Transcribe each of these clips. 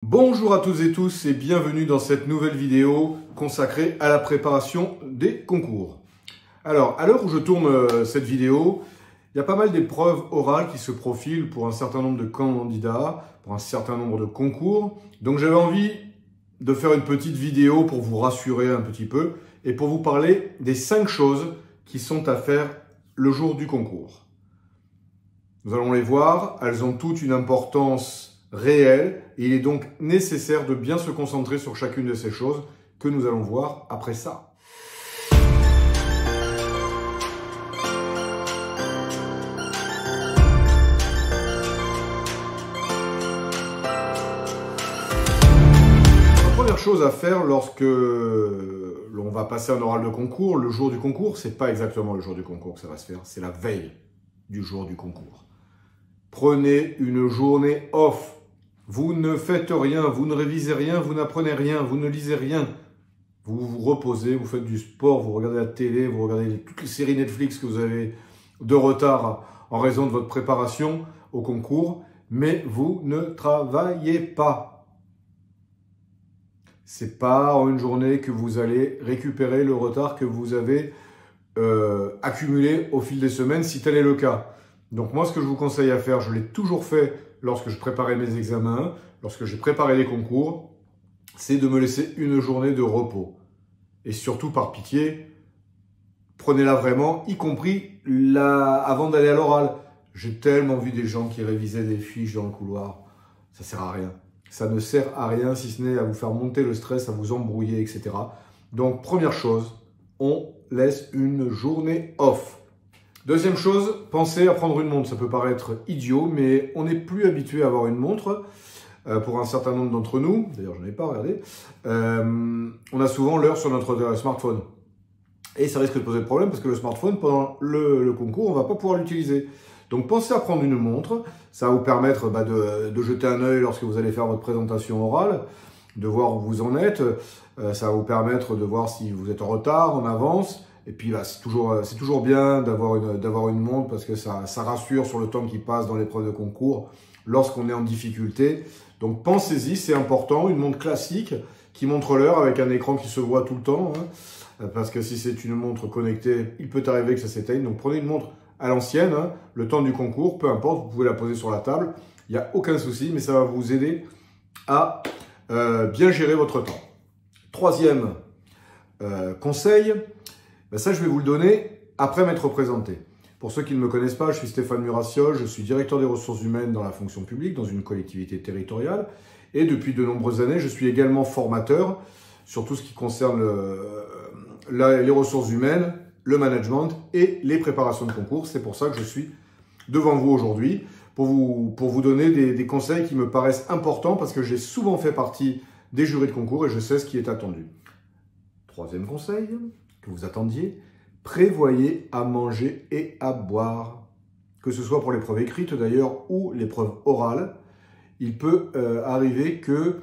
Bonjour à toutes et tous et bienvenue dans cette nouvelle vidéo consacrée à la préparation des concours. Alors, à l'heure où je tourne cette vidéo, il y a pas mal d'épreuves orales qui se profilent pour un certain nombre de candidats, pour un certain nombre de concours. Donc j'avais envie de faire une petite vidéo pour vous rassurer un petit peu et pour vous parler des 5 choses qui sont à faire le jour du concours. Nous allons les voir, elles ont toutes une importance réelle et il est donc nécessaire de bien se concentrer sur chacune de ces choses que nous allons voir après ça. La première chose à faire lorsque l'on va passer un oral de concours, le jour du concours, c'est pas exactement le jour du concours que ça va se faire, c'est la veille du jour du concours. Prenez une journée off. Vous ne faites rien, vous ne révisez rien, vous n'apprenez rien, vous ne lisez rien. Vous vous reposez, vous faites du sport, vous regardez la télé, vous regardez toutes les séries Netflix que vous avez de retard en raison de votre préparation au concours, mais vous ne travaillez pas. C'est pas en une journée que vous allez récupérer le retard que vous avez accumulé au fil des semaines, si tel est le cas. Donc moi, ce que je vous conseille à faire, je l'ai toujours fait lorsque je préparais mes examens, lorsque j'ai préparé les concours, c'est de me laisser une journée de repos. Et surtout, par pitié, prenez-la vraiment, y compris avant d'aller à l'oral. J'ai tellement vu des gens qui révisaient des fiches dans le couloir. Ça sert à rien. Ça ne sert à rien si ce n'est à vous faire monter le stress, à vous embrouiller, etc. Donc, première chose, on laisse une journée off. Deuxième chose, pensez à prendre une montre. Ça peut paraître idiot, mais on n'est plus habitué à avoir une montre. Pour un certain nombre d'entre nous, d'ailleurs je n'en ai pas regardé, on a souvent l'heure sur notre smartphone. Et ça risque de poser problème parce que le smartphone, pendant le concours, on ne va pas pouvoir l'utiliser. Donc pensez à prendre une montre. Ça va vous permettre de jeter un œil lorsque vous allez faire votre présentation orale, de voir où vous en êtes. Ça va vous permettre de voir si vous êtes en retard, en avance. Et puis là, c'est toujours bien d'avoir une montre parce que ça rassure sur le temps qui passe dans l'épreuve de concours lorsqu'on est en difficulté. Donc pensez-y, c'est important. Une montre classique qui montre l'heure avec un écran qui se voit tout le temps. Parce que si c'est une montre connectée, il peut arriver que ça s'éteigne. Donc prenez une montre à l'ancienne, le temps du concours, peu importe, vous pouvez la poser sur la table. Il n'y a aucun souci, mais ça va vous aider à bien gérer votre temps. Troisième conseil, ça je vais vous le donner après m'être présenté. Pour ceux qui ne me connaissent pas, je suis Stéphane Murassiol, je suis directeur des ressources humaines dans la fonction publique, dans une collectivité territoriale. Et depuis de nombreuses années, je suis également formateur sur tout ce qui concerne les ressources humaines, le management et les préparations de concours. C'est pour ça que je suis devant vous aujourd'hui, pour vous donner des conseils qui me paraissent importants parce que j'ai souvent fait partie des jurys de concours et je sais ce qui est attendu. Troisième conseil que vous attendiez, prévoyez à manger et à boire. Que ce soit pour l'épreuve écrite d'ailleurs ou l'épreuve orale, il peut arriver que,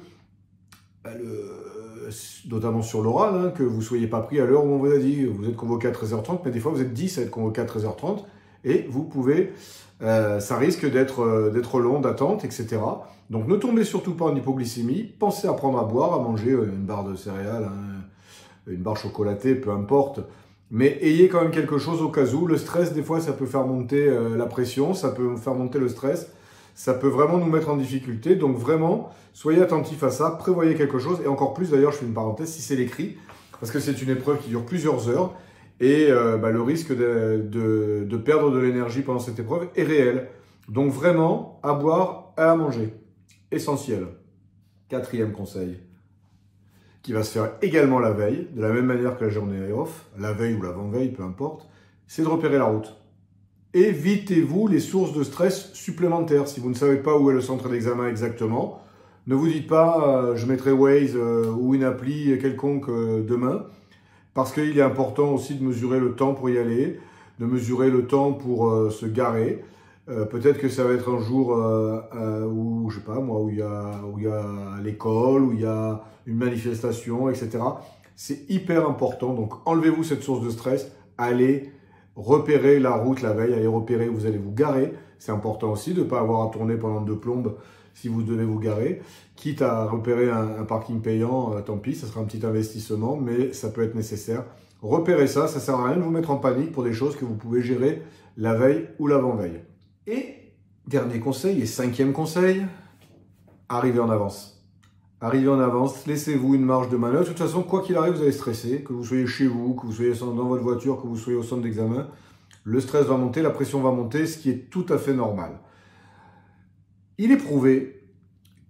notamment sur l'oral, que vous ne soyez pas pris à l'heure où on vous a dit. Vous êtes convoqué à 13h30, mais des fois vous êtes 10 à être convoqué à 13h30 et vous pouvez, ça risque d'être long d'attente, etc. Donc ne tombez surtout pas en hypoglycémie, pensez à prendre à boire, à manger une barre de céréales, une barre chocolatée, peu importe. Mais ayez quand même quelque chose au cas où. Le stress, des fois, ça peut faire monter la pression, ça peut faire monter le stress. Ça peut vraiment nous mettre en difficulté. Donc vraiment, soyez attentifs à ça, prévoyez quelque chose. Et encore plus, d'ailleurs, je fais une parenthèse, si c'est l'écrit, parce que c'est une épreuve qui dure plusieurs heures. Et le risque de perdre de l'énergie pendant cette épreuve est réel. Donc vraiment, à boire et à manger. Essentiel. Quatrième conseil, qui va se faire également la veille, de la même manière que la journée est off, la veille ou l'avant-veille, peu importe, c'est de repérer la route. Évitez-vous les sources de stress supplémentaires. Si vous ne savez pas où est le centre d'examen exactement, ne vous dites pas je mettrai Waze ou une appli quelconque demain, parce qu'il est important aussi de mesurer le temps pour y aller, de mesurer le temps pour se garer. Peut-être que ça va être un jour où, je sais pas moi, où il y a l'école, où il y a une manifestation, etc. C'est hyper important. Donc, enlevez-vous cette source de stress. Allez repérer la route la veille. Allez repérer où vous allez vous garer. C'est important aussi de ne pas avoir à tourner pendant 2 plombes si vous devez vous garer. Quitte à repérer un parking payant, tant pis, ça sera un petit investissement, mais ça peut être nécessaire. Repérez ça, ça ne sert à rien de vous mettre en panique pour des choses que vous pouvez gérer la veille ou l'avant-veille. Et dernier conseil et 5e conseil, arrivez en avance. Arrivez en avance, laissez-vous une marge de manœuvre. De toute façon, quoi qu'il arrive, vous allez stresser, que vous soyez chez vous, que vous soyez dans votre voiture, que vous soyez au centre d'examen. Le stress va monter, la pression va monter, ce qui est tout à fait normal. Il est prouvé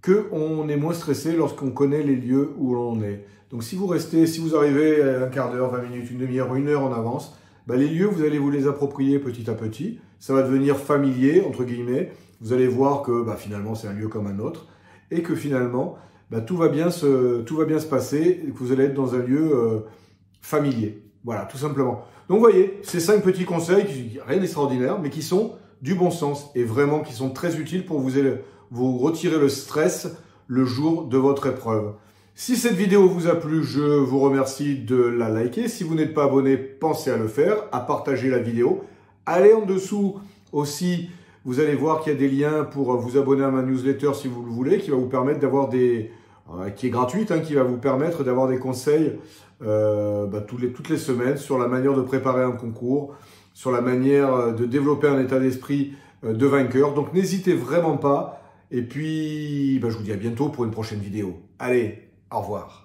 qu'on est moins stressé lorsqu'on connaît les lieux où l'on est. Donc si vous arrivez à un quart d'heure, 20 minutes, une demi-heure, 1 heure en avance, les lieux, vous allez vous les approprier petit à petit. Ça va devenir familier, entre guillemets. Vous allez voir que finalement, c'est un lieu comme un autre. Et que finalement, tout va bien se passer et que vous allez être dans un lieu familier. Voilà, tout simplement. Donc, vous voyez, ces 5 petits conseils, rien d'extraordinaire, mais qui sont du bon sens et vraiment qui sont très utiles pour vous retirer le stress le jour de votre épreuve. Si cette vidéo vous a plu, je vous remercie de la liker. Si vous n'êtes pas abonné, pensez à le faire, à partager la vidéo. Allez en dessous aussi, vous allez voir qu'il y a des liens pour vous abonner à ma newsletter si vous le voulez, qui va vous permettre d'avoir qui est gratuite, qui va vous permettre d'avoir des conseils toutes les semaines sur la manière de préparer un concours, sur la manière de développer un état d'esprit de vainqueur. Donc n'hésitez vraiment pas. Et puis, je vous dis à bientôt pour une prochaine vidéo. Allez, au revoir.